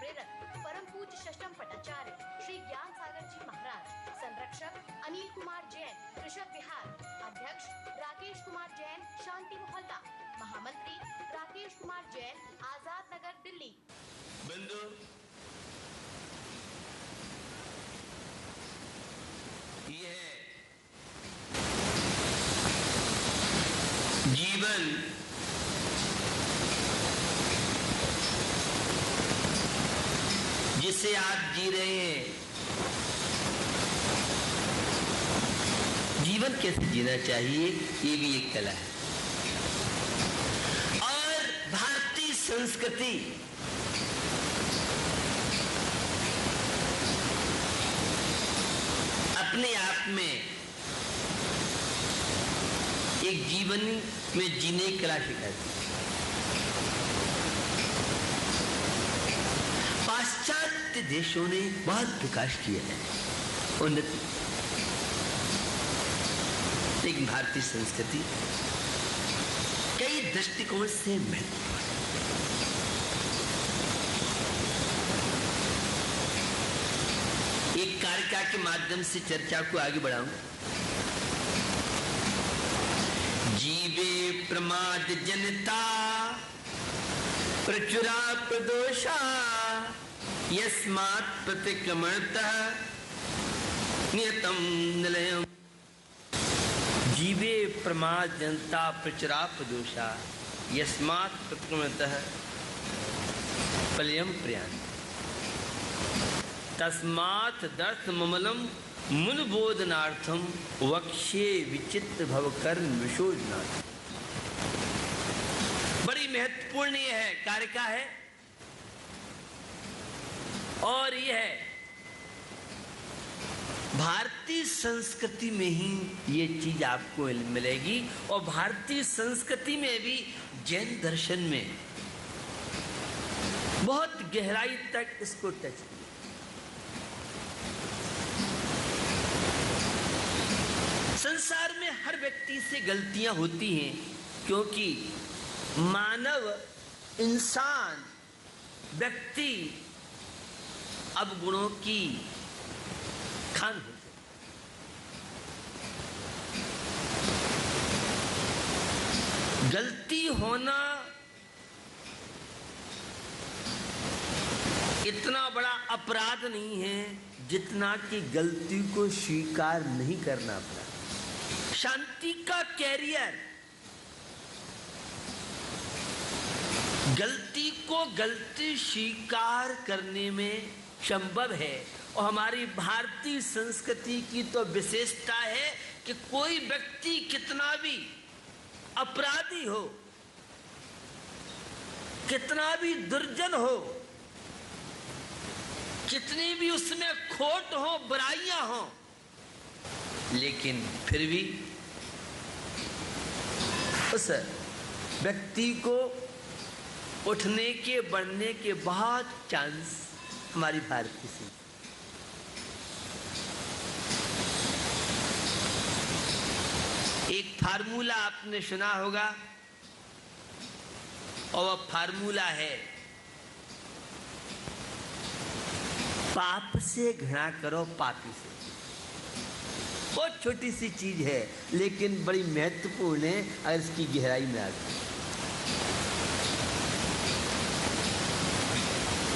प्रेरक परम पूज्य षष्ठम पटाचार्य श्री ज्ञान सागर जी महाराज, संरक्षक अनिल कुमार जैन, कृषक विहार, अध्यक्ष राकेश कुमार जैन, शांति मोहल्ला, महामंत्री राकेश कुमार जैन, आजाद नगर, दिल्ली। बंधु, ये जीवन जिसे आप जी रहे हैं, जीवन कैसे जीना चाहिए, ये भी एक कला है। और भारतीय संस्कृति अपने आप में एक जीवन में जीने की कला सिखाती है। पाश्चात्य देशों ने बहुत विकास किया है, उन्नति, लेकिन भारतीय संस्कृति कई दृष्टिकोण से महत्वपूर्ण है। एक कारिका के माध्यम से चर्चा को आगे बढ़ाऊं। जीवे प्रमाद जनता प्रचुरा प्रदोषा यस्मात् प्रतिक्रमणतः नियतम निलयम। जीवे प्रमाद जनता प्रचुरा प्रदोषा यस्मात् प्रतिक्रमणतः पलयम प्रयान्ति। तस्मात् दर्थ ममलम मुन बोधनार्थम वक्ष्ये विचित्र भवकर्म विशोधनार्थम। बड़ी महत्वपूर्ण यह है, कारिका है, और यह है भारतीय संस्कृति में ही ये चीज आपको मिलेगी। और भारतीय संस्कृति में भी जैन दर्शन में बहुत गहराई तक इसको टच किया। संसार में हर व्यक्ति से गलतियां होती हैं, क्योंकि मानव, इंसान, व्यक्ति अवगुणों की खान होते। गलती होना इतना बड़ा अपराध नहीं है जितना कि गलती को स्वीकार नहीं करना पड़ा। शांति का कैरियर गलती को गलती स्वीकार करने में संभव है। और हमारी भारतीय संस्कृति की तो विशेषता है कि कोई व्यक्ति कितना भी अपराधी हो, कितना भी दुर्जन हो, कितनी भी उसमें खोट हो, बुराइयां हो, लेकिन फिर भी उस व्यक्ति को उठने के, बढ़ने के बहुत चांस हमारी भारतीय संस्कृति। एक फार्मूला आपने सुना होगा, और वह फार्मूला है, पाप से घृणा करो पापी से। बहुत छोटी सी चीज है, लेकिन बड़ी महत्वपूर्ण है अगर इसकी गहराई में आती।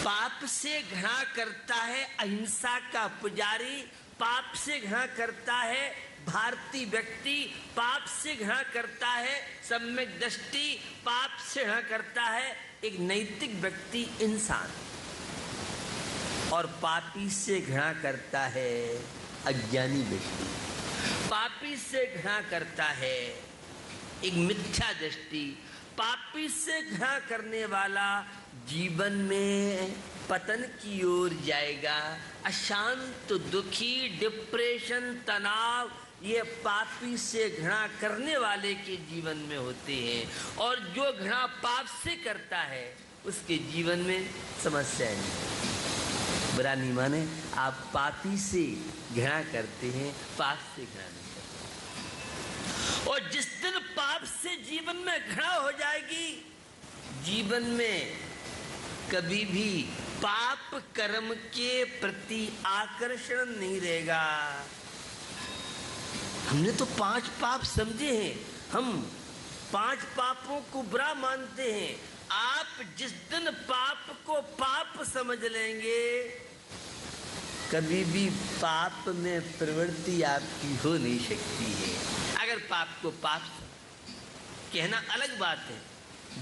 पाप से घृणा करता है अहिंसा का पुजारी, पाप से घृणा करता है भारतीय व्यक्ति, पाप से घृणा करता है सम्यक दृष्टि, पाप से घृणा करता है एक नैतिक व्यक्ति, इंसान, और पापी से घृणा करता है अज्ञानी व्यक्ति, पापी से घृणा करता है एक मिथ्या दृष्टि। पापी से घृणा करने वाला जीवन में पतन की ओर जाएगा। अशांत, दुखी, डिप्रेशन, तनाव, ये पापी से घृणा करने वाले के जीवन में होते हैं। और जो घृणा पाप से करता है उसके जीवन में समस्या नहीं। बुरा नहीं माने, आप पापी से घृणा करते हैं, पाप से घृणा नहीं करते। और जिस दिन पाप से जीवन में घृणा हो जाएगी, जीवन में कभी भी पाप कर्म के प्रति आकर्षण नहीं रहेगा। हमने तो 5 पाप समझे हैं, हम 5 पापों को बुरा मानते हैं। आप जिस दिन पाप को पाप समझ लेंगे, कभी भी पाप में प्रवृत्ति आपकी हो नहीं सकती है। अगर पाप को पाप कहना अलग बात है,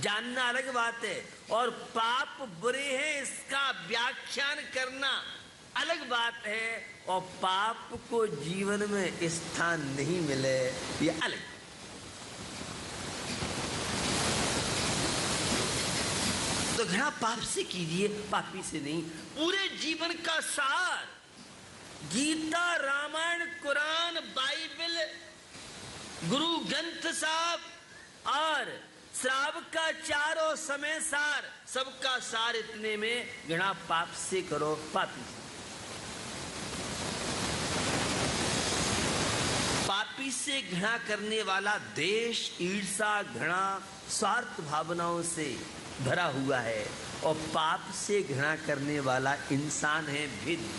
जानना अलग बात है, और पाप बुरे हैं इसका व्याख्यान करना अलग बात है, और पाप को जीवन में स्थान नहीं मिले ये अलग। तो घृणा पाप से कीजिए, पापी से नहीं। पूरे जीवन का सार गीता, रामायण, कुरान, बाइबल, गुरु ग्रंथ साहब और श्राव का चारों समय सार, सबका सार इतने में घृणा पाप से करो, पापी से। पापी से घृणा करने वाला द्वेष, ईर्ष्या, घृणा, स्वार्थ भावनाओं से भरा हुआ है, और पाप से घृणा करने वाला इंसान है भेदी।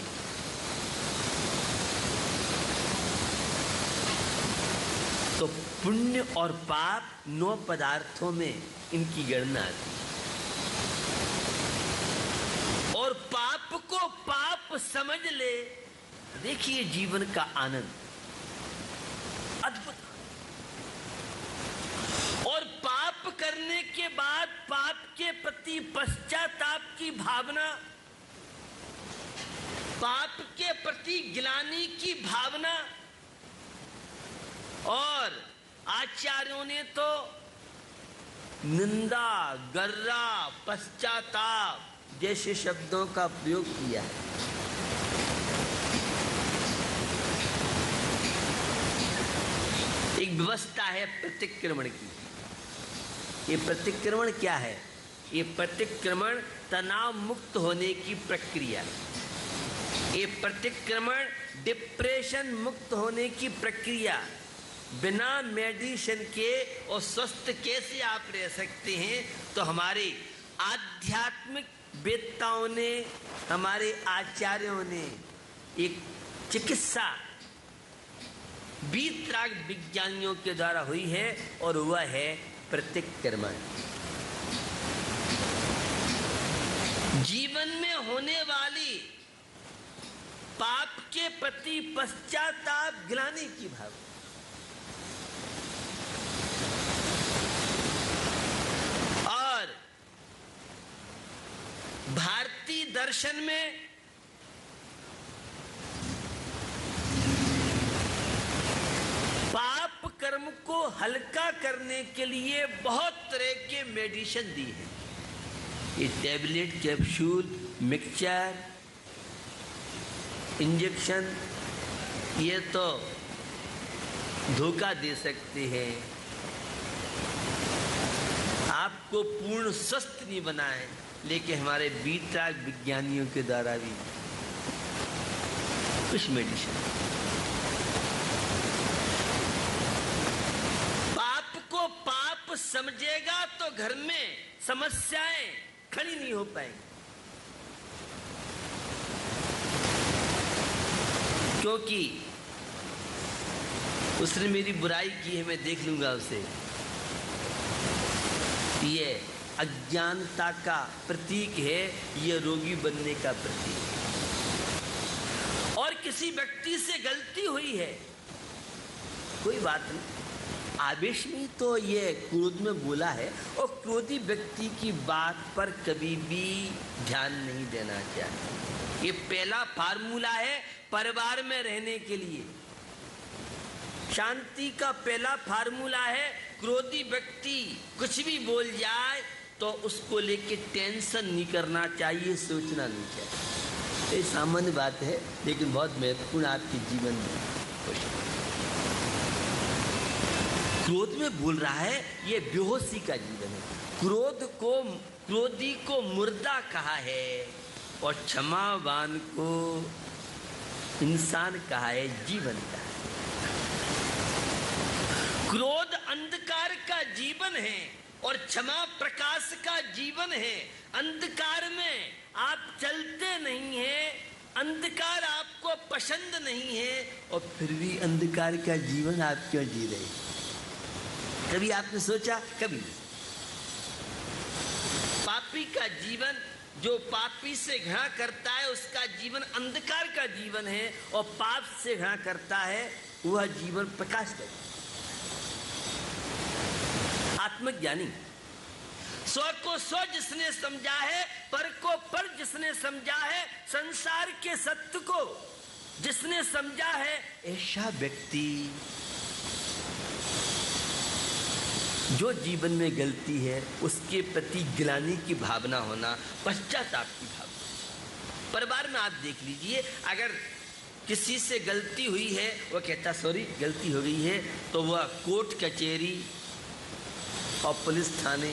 तो पुण्य और पाप 9 पदार्थों में इनकी गणना आती है, और पाप को पाप समझ ले, देखिए जीवन का आनंद अद्भुत। और पाप करने के बाद पाप के प्रति पश्चाताप की भावना, पाप के प्रति गिलानी की भावना, और आचार्यों ने तो निंदा, गर्रा, पश्चाताप जैसे शब्दों का प्रयोग किया है। एक व्यवस्था है प्रतिक्रमण की। ये प्रतिक्रमण क्या है? ये प्रतिक्रमण तनाव मुक्त होने की प्रक्रिया, ये प्रतिक्रमण डिप्रेशन मुक्त होने की प्रक्रिया। बिना मेडिसिन के और स्वस्थ कैसे आप रह सकते हैं? तो हमारे आध्यात्मिक वेत्ताओं ने, हमारे आचार्यों ने एक चिकित्सा वीतराग विज्ञानियों के द्वारा हुई है, और वह है प्रतिक्रमण। जीवन में होने वाली पाप के प्रति पश्चाताप, गिलानी की भावना, और भारतीय दर्शन में पाप कर्म को हल्का करने के लिए बहुत तरह के मेडिसिन दी है। ये टैबलेट, कैप्सूल, मिक्सचर, इंजेक्शन, ये तो धोखा दे सकते हैं, आपको पूर्ण स्वस्थ नहीं बनाए, लेकिन हमारे वीतराग विज्ञानियों के द्वारा भी कुछ मेडिसिन। पाप को पाप समझेगा तो घर में समस्याएं खड़ी नहीं हो पाएंगी, क्योंकि उसने मेरी बुराई की है, मैं देख लूंगा उसे। ये अज्ञानता का प्रतीक है, ये रोगी बनने का प्रतीक है। और किसी व्यक्ति से गलती हुई है, कोई बात नहीं, आवेश में तो ये क्रोध में बोला है, और क्रोधी व्यक्ति की बात पर कभी भी ध्यान नहीं देना चाहिए। ये पहला फार्मूला है परिवार में रहने के लिए। शांति का पहला फार्मूला है, क्रोधी व्यक्ति कुछ भी बोल जाए तो उसको लेके टेंशन नहीं करना चाहिए, सोचना नहीं चाहिए। ये सामान्य बात है, लेकिन बहुत महत्वपूर्ण आपके जीवन में। क्रोध में बोल रहा है, ये बेहोशी का जीवन है। क्रोधी को मुर्दा कहा है, और क्षमावान को इंसान कहा है, जीवन कहा है। क्रोध अंधकार का जीवन है, और क्षमा प्रकाश का जीवन है। अंधकार में आप चलते नहीं हैं, अंधकार आपको पसंद नहीं है, और फिर भी अंधकार का जीवन आप क्यों जी रहे? कभी आपने सोचा? कभी नहीं। पापी का जीवन, जो पापी से घृणा करता है उसका जीवन अंधकार का जीवन है, और पाप से घृणा करता है वह जीवन प्रकाश का। आत्मज्ञानी स्व को स्व जिसने समझा है, पर को पर जिसने समझा है, संसार के सत्य को जिसने समझा है, ऐसा व्यक्ति जो जीवन में गलती है उसके प्रति ग्लानि की भावना होना, पश्चाताप की भावना। परिवार में आप देख लीजिए, अगर किसी से गलती हुई है, वह कहता सॉरी गलती हो गई है, तो वह कोर्ट कचहरी और पुलिस थाने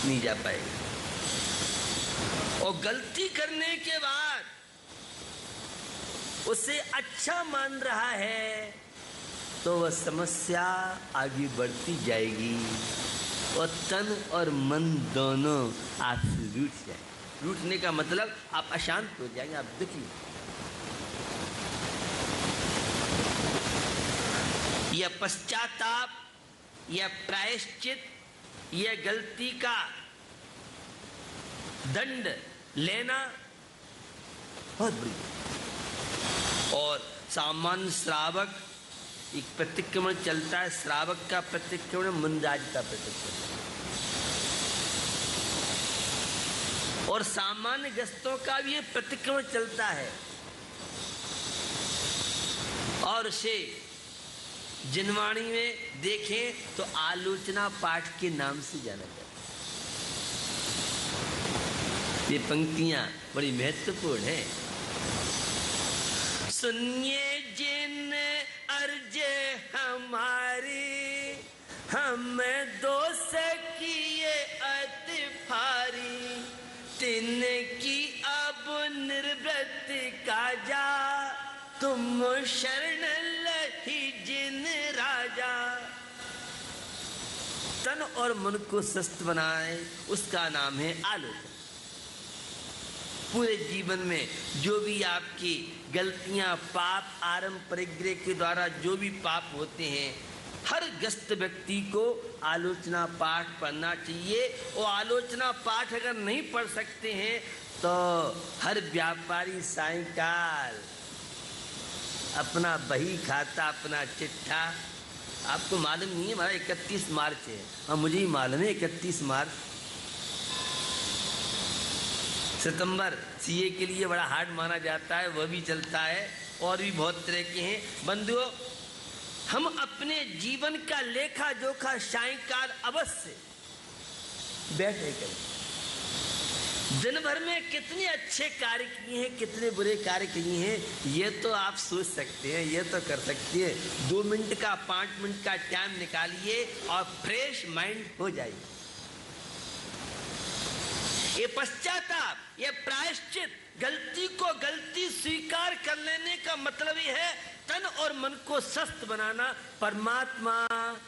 नहीं जा पाएगा। और गलती करने के बाद उसे अच्छा मान रहा है तो वह समस्या आगे बढ़ती जाएगी और तन और मन दोनों आपसे रूठ जाएंगे। रूठने का मतलब आप अशांत हो जाएंगे, आप दुखी। यह पश्चाताप, यह प्रायश्चित, यह गलती का दंड लेना बहुत बड़ी। और सामान्य श्रावक, एक प्रतिक्रमण चलता है, श्रावक का प्रतिक्रमण, मुनराज का प्रतिक्रमण, और सामान्य गस्तों का भी ये प्रतिक्रमण चलता है। और उसे जिनवाणी में देखें तो आलोचना पाठ के नाम से जाना जाता है। ये पंक्तियां बड़ी महत्वपूर्ण हैं। सुनिए जिन अर्ज हमारी, हम दोष किए अति भारी, तिनकी अब निर्वृत्ति का जा, तुम शरण लही जिन राजा। तन और मन को स्वस्थ बनाए, उसका नाम है आलोचना। पूरे जीवन में जो भी आपकी गलतियां, पाप, आरंभ परिग्रह के द्वारा जो भी पाप होते हैं, हर ग्रस्त व्यक्ति को आलोचना पाठ पढ़ना चाहिए। और आलोचना पाठ अगर नहीं पढ़ सकते हैं तो हर व्यापारी सायंकाल अपना बही खाता, अपना चिट्ठा। आपको मालूम नहीं है, हमारा 31 मार्च है। हाँ, मुझे ही मालूम है 31 मार्च सितंबर सीए के लिए बड़ा हार्ड माना जाता है, वह भी चलता है। और भी बहुत तरह के हैं। बंधुओं, हम अपने जीवन का लेखा जोखा सायंकाल अवश्य बैठे करें। दिन भर में कितने अच्छे कार्य किए हैं, कितने बुरे कार्य किए हैं, ये तो आप सोच सकते हैं, ये तो कर सकते हैं। 2 मिनट का 5 मिनट का टाइम निकालिए और फ्रेश माइंड हो जाइए। ये पश्चाताप, ये प्रायश्चित, गलती को गलती स्वीकार कर लेने का मतलब ये है तन और मन को स्वस्थ बनाना, परमात्मा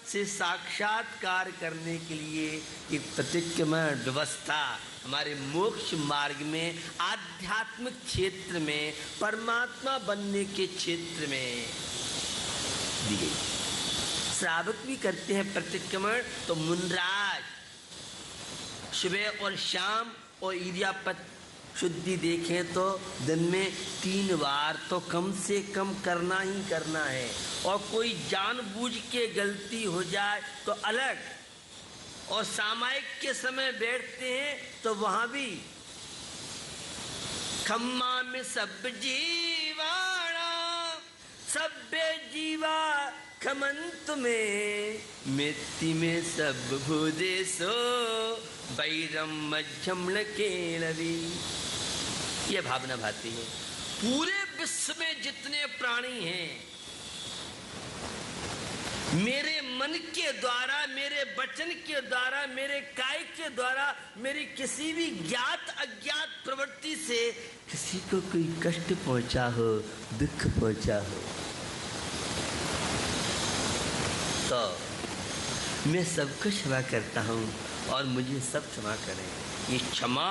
से साक्षात्कार करने के लिए एक प्रतिक्रमण व्यवस्था हमारे मोक्ष मार्ग में, आध्यात्मिक क्षेत्र में, परमात्मा बनने के क्षेत्र में दी गई। श्रावक भी करते हैं प्रतिक्रमण, तो मुनराज सुबह और शाम और इर्यापत शुद्धि देखें तो दिन में 3 बार तो कम से कम करना ही करना है। और कोई जानबूझ के गलती हो जाए तो अलग, और सामायिक के समय बैठते हैं तो वहां भी खम्मा में सब जीवाणा सभ्य जीवा खमंत में, मिट्टी में सब भूदेशो बैरम मध्यम केणवी। ये भावना भाती है। पूरे विश्व में जितने प्राणी हैं, मेरे मन के द्वारा, मेरे वचन के द्वारा, मेरे काय के द्वारा, मेरी किसी भी ज्ञात अज्ञात प्रवृत्ति से किसी को कोई कष्ट पहुंचा हो, दुख पहुंचा हो, तो मैं सबको क्षमा करता हूँ और मुझे सब क्षमा करें। ये क्षमा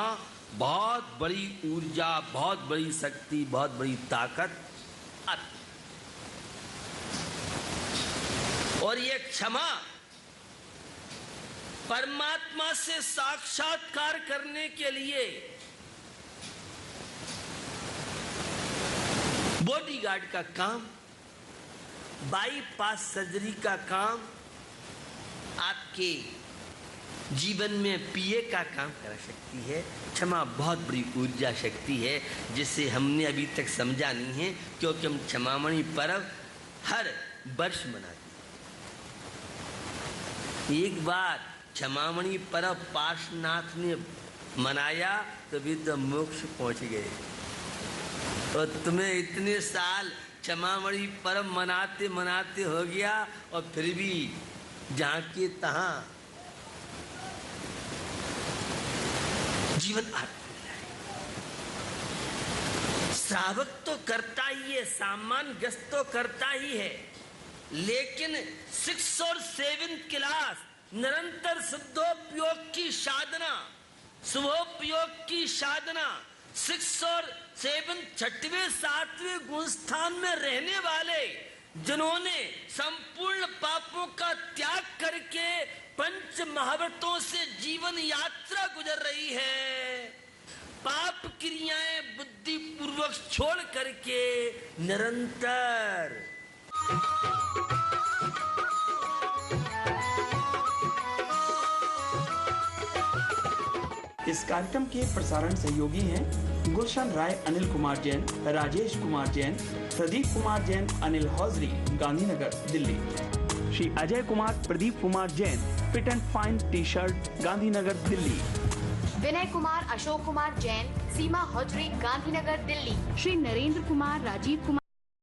बहुत बड़ी ऊर्जा, बहुत बड़ी शक्ति, बहुत बड़ी ताकत और ये क्षमा परमात्मा से साक्षात्कार करने के लिए बॉडीगार्ड का काम, बाईपास सर्जरी का काम, आपके जीवन में पीए का काम कर सकती है। क्षमा बहुत बड़ी ऊर्जा शक्ति है जिसे हमने अभी तक समझा नहीं है, क्योंकि हम क्षमामणि पर्व हर वर्ष मनाते हैं। एक बार क्षमामणि पर्व पार्श्वनाथ ने मनाया तो भी तो मोक्ष पहुंच गए, और तुम्हें इतने साल क्षमामणि पर्व मनाते मनाते हो गया और फिर भी जहां के तहां जीवन श्रावक तो करता ही है, सामान्य ग्रस्त तो करता ही है, लेकिन 6 और 7 क्लास निरंतर शुद्धोपयोग की साधना, शुभोपयोग की साधना, 6 और 7 छठवें 7वें गुण स्थान में रहने वाले, जिन्होंने संपूर्ण पापों का त्याग करके पंच महाव्रतों से जीवन यात्रा गुजर रही है, पाप क्रियाएं बुद्धि पूर्वक छोड़ करके निरंतर इस कार्यक्रम के प्रसारण सहयोगी हैं Gulshan Rai, Anil Kumar Jain, Rajesh Kumar Jain, Pradeep Kumar Jain, Anil hosiery, Gandhinagar, Delhi. Shri Ajay Kumar, Pradeep Kumar Jain, fit and fine T shirt, Gandhinagar, Delhi. Vinay Kumar, Ashok Kumar Jain, Seema hosiery, Gandhinagar, Delhi. Shri Narendra Kumar, Rajeev Kumar